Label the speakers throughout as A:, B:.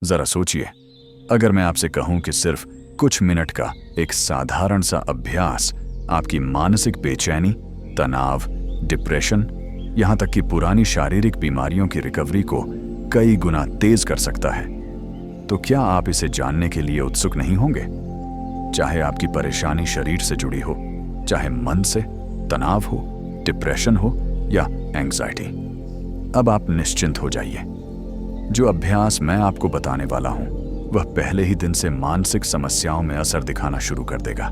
A: जरा सोचिए, अगर मैं आपसे कहूं कि सिर्फ कुछ मिनट का एक साधारण सा अभ्यास आपकी मानसिक बेचैनी, तनाव, डिप्रेशन, यहां तक कि पुरानी शारीरिक बीमारियों की रिकवरी को कई गुना तेज कर सकता है, तो क्या आप इसे जानने के लिए उत्सुक नहीं होंगे? चाहे आपकी परेशानी शरीर से जुड़ी हो, चाहे मन से, तनाव हो, डिप्रेशन हो या एंग्जाइटी। अब आप निश्चिंत हो जाइए। जो अभ्यास मैं आपको बताने वाला हूं वह पहले ही दिन से मानसिक समस्याओं में असर दिखाना शुरू कर देगा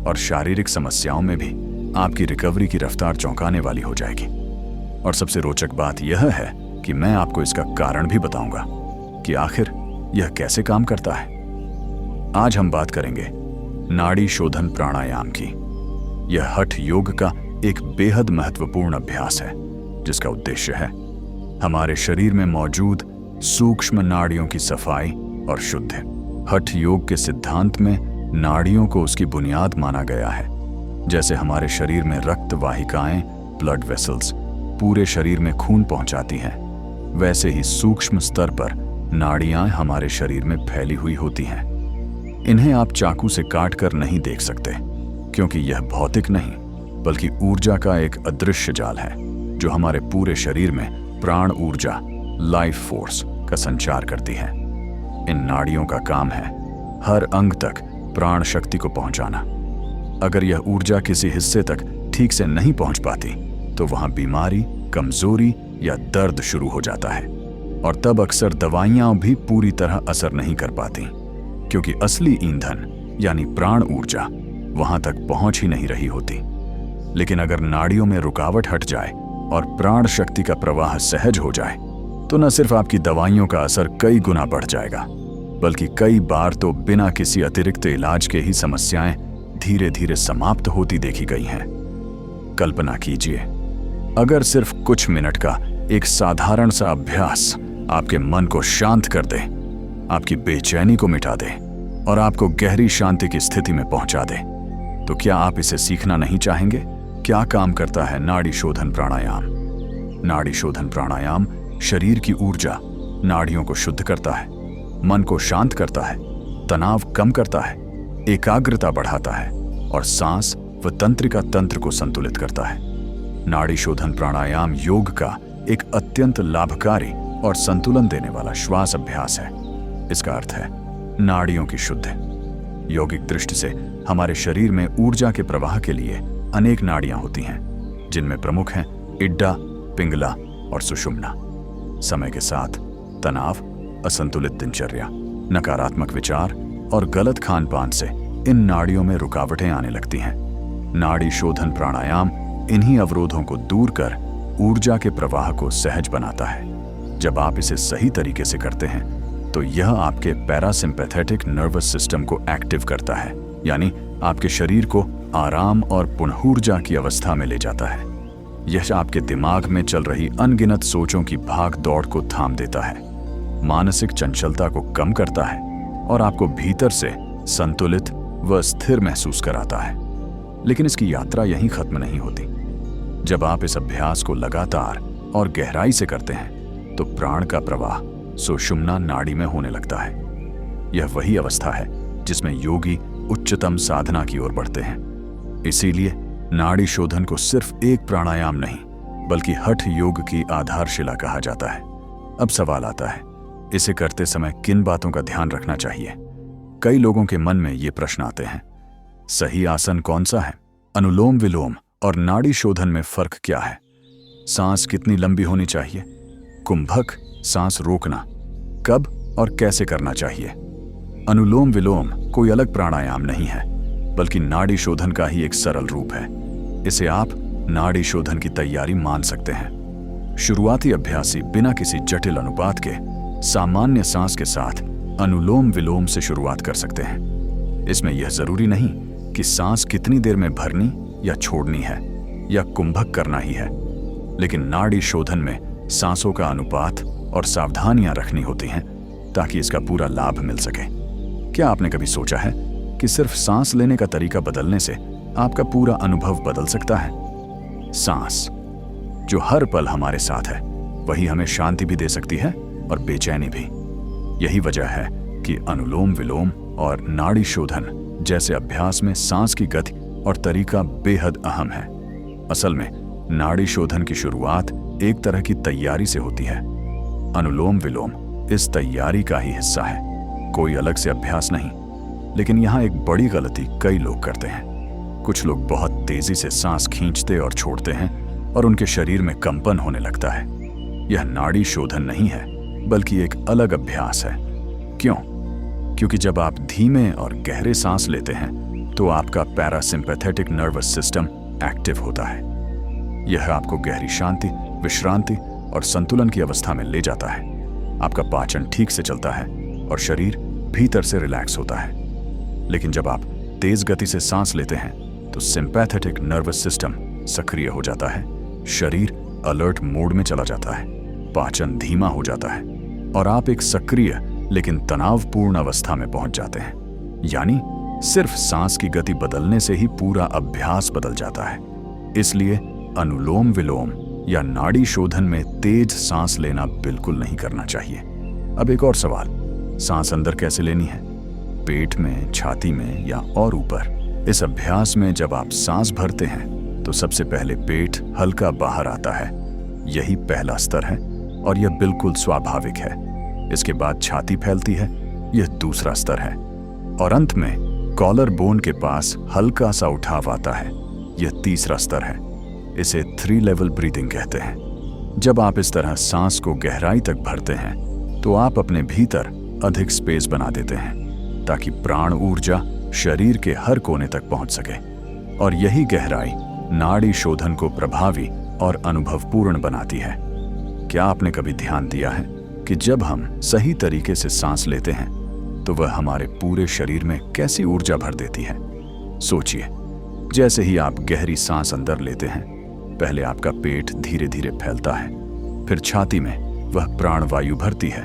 A: और शारीरिक समस्याओं में भी आपकी रिकवरी की रफ्तार चौंकाने वाली हो जाएगी। और सबसे रोचक बात यह है कि मैं आपको इसका कारण भी बताऊंगा कि आखिर यह कैसे काम करता है। आज हम बात करेंगे नाड़ी शोधन प्राणायाम की। यह हठ योग का एक बेहद महत्वपूर्ण अभ्यास है जिसका उद्देश्य है हमारे शरीर में मौजूद सूक्ष्म नाड़ियों की सफाई और शुद्धि। हठ योग के सिद्धांत में नाड़ियों को उसकी बुनियाद माना गया है। जैसे हमारे शरीर में रक्त वाहिकाएं, ब्लड वेसल्स, पूरे शरीर में खून पहुंचाती हैं, वैसे ही सूक्ष्म स्तर पर नाड़ियां हमारे शरीर में फैली हुई होती हैं। इन्हें आप चाकू से काट कर नहीं देख सकते, क्योंकि यह भौतिक नहीं बल्कि ऊर्जा का एक अदृश्य जाल है जो हमारे पूरे शरीर में प्राण ऊर्जा, लाइफ फोर्स का संचार करती है। इन नाड़ियों का काम है हर अंग तक प्राण शक्ति को पहुंचाना। अगर यह ऊर्जा किसी हिस्से तक ठीक से नहीं पहुंच पाती तो वहां बीमारी, कमजोरी या दर्द शुरू हो जाता है। और तब अक्सर दवाइयां भी पूरी तरह असर नहीं कर पाती, क्योंकि असली ईंधन यानी प्राण ऊर्जा वहां तक पहुंच ही नहीं रही होती। लेकिन अगर नाड़ियों में रुकावट हट जाए और प्राण शक्ति का प्रवाह सहज हो जाए तो न सिर्फ आपकी दवाइयों का असर कई गुना बढ़ जाएगा, बल्कि कई बार तो बिना किसी अतिरिक्त इलाज के ही समस्याएं धीरे धीरे समाप्त होती देखी गई हैं। कल्पना कीजिए, अगर सिर्फ कुछ मिनट का एक साधारण सा अभ्यास आपके मन को शांत कर दे, आपकी बेचैनी को मिटा दे और आपको गहरी शांति की स्थिति में पहुंचा दे, तो क्या आप इसे सीखना नहीं चाहेंगे? क्या काम करता है नाड़ी शोधन प्राणायाम? नाड़ी शोधन प्राणायाम शरीर की ऊर्जा, नाड़ियों को शुद्ध करता है, मन को शांत करता है, तनाव कम करता है, एकाग्रता बढ़ाता है और सांस व तंत्रिका तंत्र को संतुलित करता है। नाड़ी शोधन प्राणायाम योग का एक अत्यंत लाभकारी और संतुलन देने वाला श्वास अभ्यास है। इसका अर्थ है नाड़ियों की शुद्धि। यौगिक दृष्टि से हमारे शरीर में ऊर्जा के प्रवाह के लिए अनेक नाड़ियां होती हैं, जिनमें प्रमुख हैं इड्डा, पिंगला और सुषुम्ना। समय के साथ तनाव, असंतुलित दिनचर्या, नकारात्मक विचार और गलत खान-पान से इन नाड़ियों में रुकावटें आने लगती हैं। नाड़ी शोधन प्राणायाम इन्हीं अवरोधों को दूर कर ऊर्जा के प्रवाह को सहज बनाता है। जब आप इसे सही तरीके से करते हैं तो यह आपके पैरासिम्पैथेटिक नर्वस सिस्टम को एक्टिव करता है, यानी आपके शरीर को आराम और पुनर्ऊर्जा की अवस्था में ले जाता है। यह आपके दिमाग में चल रही अनगिनत सोचों की भाग दौड़ को थाम देता है, मानसिक चंचलता को कम करता है और आपको भीतर से संतुलित व स्थिर महसूस कराता है। लेकिन इसकी यात्रा यहीं खत्म नहीं होती। जब आप इस अभ्यास को लगातार और गहराई से करते हैं तो प्राण का प्रवाह सुषुम्ना नाड़ी में होने लगता है। यह वही अवस्था है जिसमें योगी उच्चतम साधना की ओर बढ़ते हैं। इसीलिए नाड़ी शोधन को सिर्फ एक प्राणायाम नहीं बल्कि हठ योग की आधारशिला कहा जाता है। अब सवाल आता है, इसे करते समय किन बातों का ध्यान रखना चाहिए? कई लोगों के मन में ये प्रश्न आते हैं। सही आसन कौन सा है? अनुलोम विलोम और नाड़ी शोधन में फर्क क्या है? सांस कितनी लंबी होनी चाहिए? कुंभक सांस रोकना कब और कैसे करना चाहिए? अनुलोम विलोम कोई अलग प्राणायाम नहीं है बल्कि नाड़ी शोधन का ही एक सरल रूप है। इसे आप नाड़ी शोधन की तैयारी मान सकते हैं। शुरुआती अभ्यासी बिना किसी जटिल अनुपात के सामान्य सांस के साथ अनुलोम विलोम से शुरुआत कर सकते हैं। इसमें यह जरूरी नहीं कि सांस कितनी देर में भरनी या छोड़नी है या कुंभक करना ही है, लेकिन नाड़ी शोधन में सांसों का अनुपात और सावधानियां रखनी होती हैं ताकि इसका पूरा लाभ मिल सके। क्या आपने कभी सोचा है कि सिर्फ सांस लेने का तरीका बदलने से आपका पूरा अनुभव बदल सकता है? सांस जो हर पल हमारे साथ है वही हमें शांति भी दे सकती है और बेचैनी भी। यही वजह है कि अनुलोम विलोम और नाड़ी शोधन जैसे अभ्यास में सांस की गति और तरीका बेहद अहम है। असल में नाड़ी शोधन की शुरुआत एक तरह की तैयारी से होती है। अनुलोम विलोम इस तैयारी का ही हिस्सा है, कोई अलग से अभ्यास नहीं। लेकिन यहाँ एक बड़ी गलती कई लोग करते हैं। कुछ लोग बहुत तेजी से सांस खींचते और छोड़ते हैं और उनके शरीर में कंपन होने लगता है। यह नाड़ी शोधन नहीं है, बल्कि एक अलग अभ्यास है। क्यों? क्योंकि जब आप धीमे और गहरे सांस लेते हैं तो आपका पैरासिम्पैथेटिक नर्वस सिस्टम एक्टिव होता है। यह आपको गहरी शांति, विश्रांति और संतुलन की अवस्था में ले जाता है। आपका पाचन ठीक से चलता है और शरीर भीतर से रिलैक्स होता है। लेकिन जब आप तेज गति से सांस लेते हैं तो सिंपैथेटिक नर्वस सिस्टम सक्रिय हो जाता है, शरीर अलर्ट मोड में चला जाता है, पाचन धीमा हो जाता है और आप एक सक्रिय लेकिन तनावपूर्ण अवस्था में पहुंच जाते हैं। यानी सिर्फ सांस की गति बदलने से ही पूरा अभ्यास बदल जाता है। इसलिए अनुलोम विलोम या नाड़ी शोधन में तेज सांस लेना बिल्कुल नहीं करना चाहिए। अब एक और सवाल, सांस अंदर कैसे लेनी है? पेट में, छाती में या और ऊपर? इस अभ्यास में जब आप सांस भरते हैं तो सबसे पहले पेट हल्का बाहर आता है। यही पहला स्तर है और यह बिल्कुल स्वाभाविक है। इसके बाद छाती फैलती है, यह दूसरा स्तर है। और अंत में कॉलर बोन के पास हल्का सा उठाव आता है, यह तीसरा स्तर है। इसे 3 लेवल ब्रीदिंग कहते हैं। जब आप इस तरह सांस को गहराई तक भरते हैं तो आप अपने भीतर अधिक स्पेस बना देते हैं ताकि प्राण ऊर्जा शरीर के हर कोने तक पहुंच सके। और यही गहराई नाड़ी शोधन को प्रभावी और अनुभवपूर्ण बनाती है। क्या आपने कभी ध्यान दिया है कि जब हम सही तरीके से सांस लेते हैं तो वह हमारे पूरे शरीर में कैसी ऊर्जा भर देती है? सोचिए, जैसे ही आप गहरी सांस अंदर लेते हैं, पहले आपका पेट धीरे धीरे फैलता है, फिर छाती में वह प्राणवायु भरती है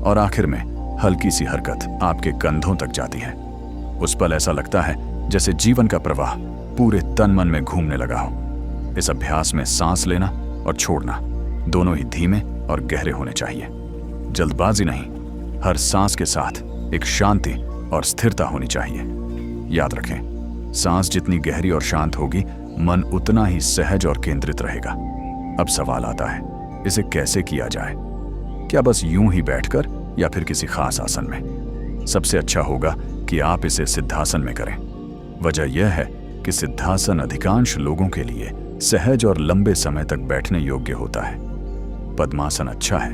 A: और आखिर में हल्की सी हरकत आपके कंधों तक जाती है। उस पल ऐसा लगता है जैसे जीवन का प्रवाह पूरे तन मन में घूमने लगा हो। इस अभ्यास में सांस लेना और छोड़ना दोनों ही धीमे और गहरे होने चाहिए। जल्दबाजी नहीं, हर सांस के साथ एक शांति और स्थिरता होनी चाहिए। याद रखें, सांस जितनी गहरी और शांत होगी, मन उतना ही सहज और केंद्रित रहेगा। अब सवाल आता है, इसे कैसे किया जाए? क्या बस यूं ही बैठकर या फिर किसी खास आसन में? सबसे अच्छा होगा कि आप इसे सिद्धासन में करें। वजह यह है कि सिद्धासन अधिकांश लोगों के लिए सहज और लंबे समय तक बैठने योग्य होता है। पद्मासन अच्छा है,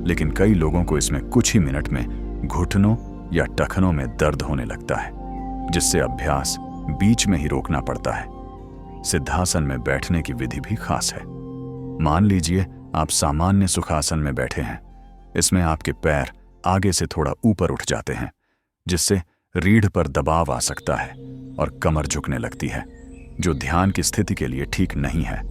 A: लेकिन कई लोगों को इसमें कुछ ही मिनट में घुटनों या टखनों में दर्द होने लगता है, जिससे अभ्यास बीच में ही रोकना पड़ता है। सिद्धासन में बैठने की विधि भी खास है। मान लीजिए आप सामान्य सुखासन में बैठे हैं। इसमें आपके पैर आगे से थोड़ा ऊपर उठ जाते हैं, जिससे रीढ़ पर दबाव आ सकता है और कमर झुकने लगती है, जो ध्यान की स्थिति के लिए ठीक नहीं है।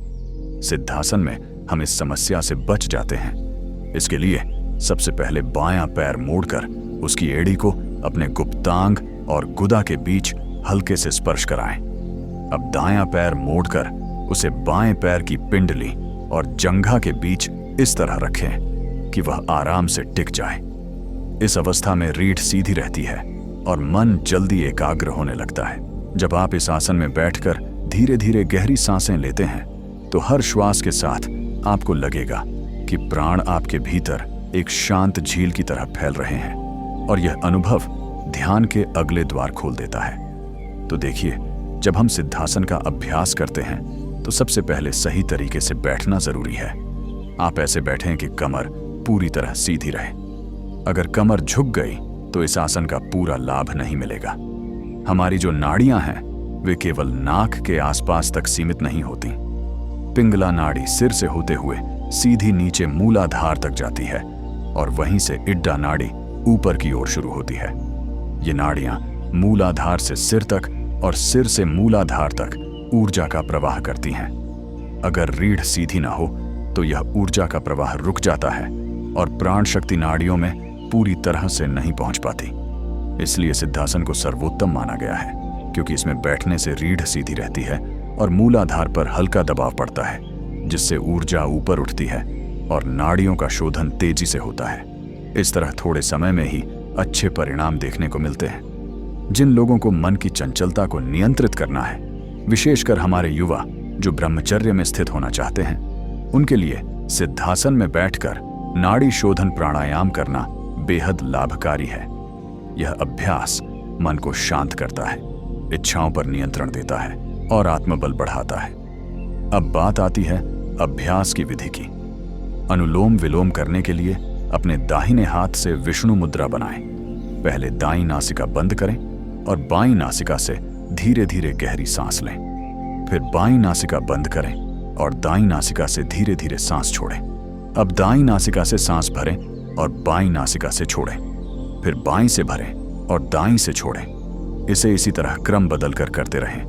A: सिद्धासन में हम इस समस्या से बच जाते हैं। इसके लिए सबसे पहले बायां पैर मोड़कर उसकी एड़ी को अपने गुप्तांग और गुदा के बीच हल्के से स्पर्श कराएं। अब दायां पैर मोड़कर उसे बाएं पैर की पिंडली और जंघा के बीच इस तरह रखें कि वह आराम से टिक जाए। इस अवस्था में रीढ़ सीधी रहती है और मन जल्दी एकाग्र होने लगता है। जब आप इस आसन में बैठकर धीरे धीरे गहरी सांसें लेते हैं तो हर श्वास के साथ आपको लगेगा कि प्राण आपके भीतर एक शांत झील की तरह फैल रहे हैं और यह अनुभव ध्यान के अगले द्वार खोल देता है। तो देखिए, जब हम सिद्धासन का अभ्यास करते हैं तो सबसे पहले सही तरीके से बैठना जरूरी है। आप ऐसे बैठें कि कमर पूरी तरह सीधी रहे। अगर कमर झुक गई तो इस आसन का पूरा लाभ नहीं मिलेगा। हमारी जो नाड़ियां हैं वे केवल नाक के आसपास तक सीमित नहीं होती। पिंगला नाड़ी सिर से होते हुए सीधी नीचे मूलाधार तक जाती है और वहीं से इड्डा नाड़ी ऊपर की ओर शुरू होती है। ये नाड़ियां मूलाधार से सिर तक और सिर से मूलाधार तक ऊर्जा का प्रवाह करती हैं। अगर रीढ़ सीधी ना हो तो यह ऊर्जा का प्रवाह रुक जाता है और प्राण शक्ति नाड़ियों में पूरी तरह से नहीं पहुंच पाती। इसलिए सिद्धासन को सर्वोत्तम माना गया है, क्योंकि इसमें बैठने से रीढ़ सीधी रहती है और मूलाधार पर हल्का दबाव पड़ता है, जिससे ऊर्जा ऊपर उठती है और नाड़ियों का शोधन तेजी से होता है। इस तरह थोड़े समय में ही अच्छे परिणाम देखने को मिलते हैं। जिन लोगों को मन की चंचलता को नियंत्रित करना है, विशेषकर हमारे युवा जो ब्रह्मचर्य में स्थित होना चाहते हैं, उनके लिए सिद्धासन में बैठकर नाड़ी शोधन प्राणायाम करना बेहद लाभकारी है। यह अभ्यास मन को शांत करता है, इच्छाओं पर नियंत्रण देता है और आत्मबल बढ़ाता है। अब बात आती है अभ्यास की विधि की। अनुलोम विलोम करने के लिए अपने दाहिने हाथ से विष्णु मुद्रा बनाएं। पहले दाईं नासिका बंद करें और बाईं नासिका से धीरे धीरे गहरी सांस लें। फिर बाईं नासिका बंद करें और दाईं नासिका से धीरे धीरे सांस छोड़ें। अब दाईं नासिका से सांस भरें और बाईं नासिका से छोड़ें। फिर बाईं से भरें और दाईं से छोड़ें। इसे इसी तरह क्रम बदलकर करते रहें।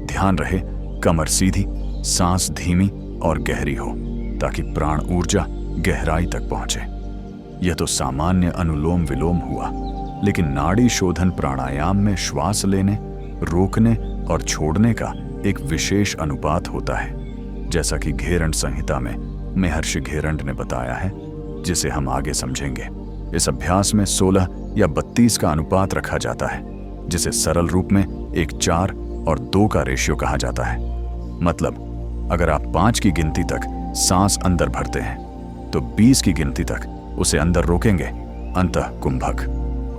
A: ध्यान रहे कमर सीधी, सांस धीमी और गहरी हो, ताकि प्राण ऊर्जा गहराई तक पहुंचे। यह तो सामान्य अनुलोम विलोम हुआ, लेकिन नाड़ी शोधन प्राणायाम में श्वास लेने, रोकने और छोड़ने का एक विशेष अनुपात होता है, जैसा कि घेरंड संहिता में महर्षि घेरंड ने बताया है, जिसे हम आगे समझेंगे। इस अभ्यास में 16 या 32 का अनुपात रखा जाता है, जिसे सरल रूप में एक 4 और 2 का रेशियो कहा जाता है। मतलब अगर आप 5 की गिनती तक सांस अंदर भरते हैं तो 20 की गिनती तक उसे अंदर रोकेंगे, अंतः कुंभक,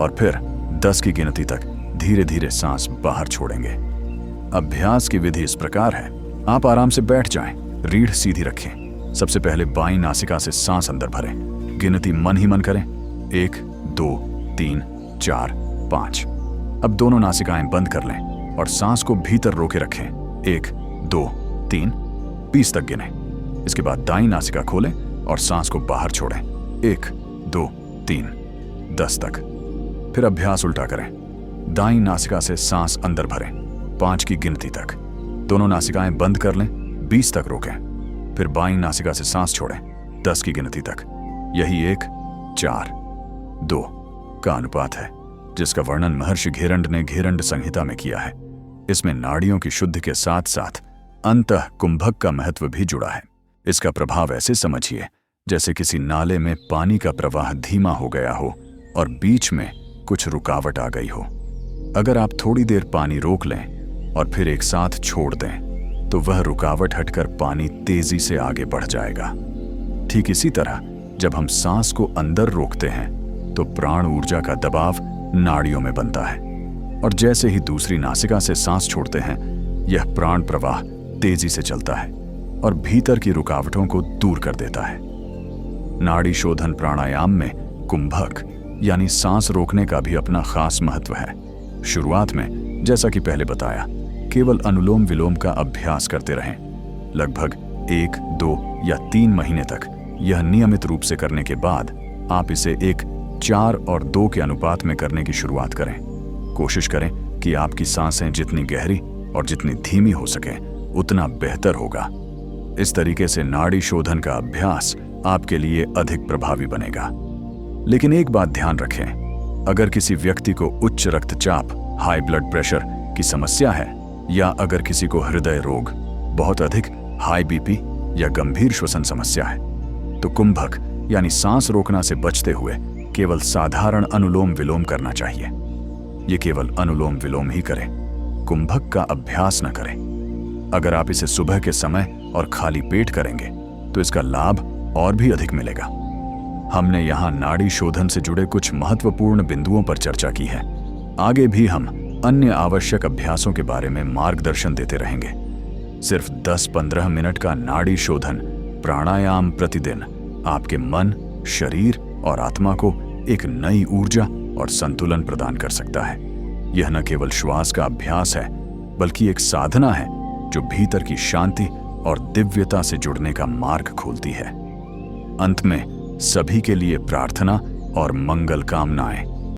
A: और फिर 10 की गिनती तक धीरे धीरे सांस बाहर छोड़ेंगे। अभ्यास की विधि इस प्रकार है। आप आराम से बैठ जाएं, रीढ़ सीधी रखें। सबसे पहले बाईं नासिका से सांस अंदर भरें। गिनती मन ही मन करें, 1 2 3 4 5। अब दोनों नासिकाएं बंद कर लें और सांस को भीतर रोके रखें। 1 2 3 20 तक गिनें। इसके बाद दाईं नासिका खोलें और सांस को बाहर छोड़ें। 1 2 3 10 तक। फिर अभ्यास उल्टा करें। दाईं नासिका से सांस अंदर भरें 5 की गिनती तक। दोनों नासिकाएं बंद कर लें, 20 तक रोकें। फिर बाईं नासिका से सांस छोड़ें 10 की गिनती तक। यही 1 4 2 का अनुपात है, जिसका वर्णन महर्षि घेरंड ने घेरंड संहिता में किया है। इसमें नाड़ियों की शुद्धि के साथ साथ अंतः कुंभक का महत्व भी जुड़ा है। इसका प्रभाव ऐसे समझिए जैसे किसी नाले में पानी का प्रवाह धीमा हो गया हो और बीच में कुछ रुकावट आ गई हो। अगर आप थोड़ी देर पानी रोक लें और फिर एक साथ छोड़ दें तो वह रुकावट हटकर पानी तेजी से आगे बढ़ जाएगा। ठीक इसी तरह जब हम सांस को अंदर रोकते हैं तो प्राण ऊर्जा का दबाव नाड़ियों में बनता है, और जैसे ही दूसरी नासिका से सांस छोड़ते हैं यह प्राण प्रवाह तेजी से चलता है और भीतर की रुकावटों को दूर कर देता है। नाड़ी शोधन प्राणायाम में कुंभक यानी सांस रोकने का भी अपना खास महत्व है। शुरुआत में जैसा कि पहले बताया, केवल अनुलोम विलोम का अभ्यास करते रहें। लगभग 1 2 या 3 महीने तक यह नियमित रूप से करने के बाद आप इसे एक 4 और 2 के अनुपात में करने की शुरुआत करें। कोशिश करें कि आपकी सांसें जितनी गहरी और जितनी धीमी हो सके उतना बेहतर होगा। इस तरीके से नाड़ी शोधन का अभ्यास आपके लिए अधिक प्रभावी बनेगा। लेकिन एक बात ध्यान रखें, अगर किसी व्यक्ति को उच्च रक्तचाप, हाई ब्लड प्रेशर की समस्या है, या अगर किसी को हृदय रोग, बहुत अधिक हाई बीपी या गंभीर श्वसन समस्या है, तो कुंभक यानी सांस रोकना से बचते हुए केवल साधारण अनुलोम विलोम करना चाहिए। ये केवल अनुलोम विलोम ही करें, कुंभक का अभ्यास न करें। अगर आप इसे सुबह के समय और खाली पेट करेंगे तो इसका लाभ और भी अधिक मिलेगा। हमने यहाँ नाड़ी शोधन से जुड़े कुछ महत्वपूर्ण बिंदुओं पर चर्चा की है। आगे भी हम अन्य आवश्यक अभ्यासों के बारे में मार्गदर्शन देते रहेंगे। सिर्फ 10-15 मिनट का नाड़ी शोधन प्राणायाम प्रतिदिन आपके मन, शरीर और आत्मा को एक नई ऊर्जा और संतुलन प्रदान कर सकता है। यह न केवल श्वास का अभ्यास है, बल्कि एक साधना है जो भीतर की शांति और दिव्यता से जुड़ने का मार्ग खोलती है। अंत में सभी के लिए प्रार्थना और मंगल कामनाएं।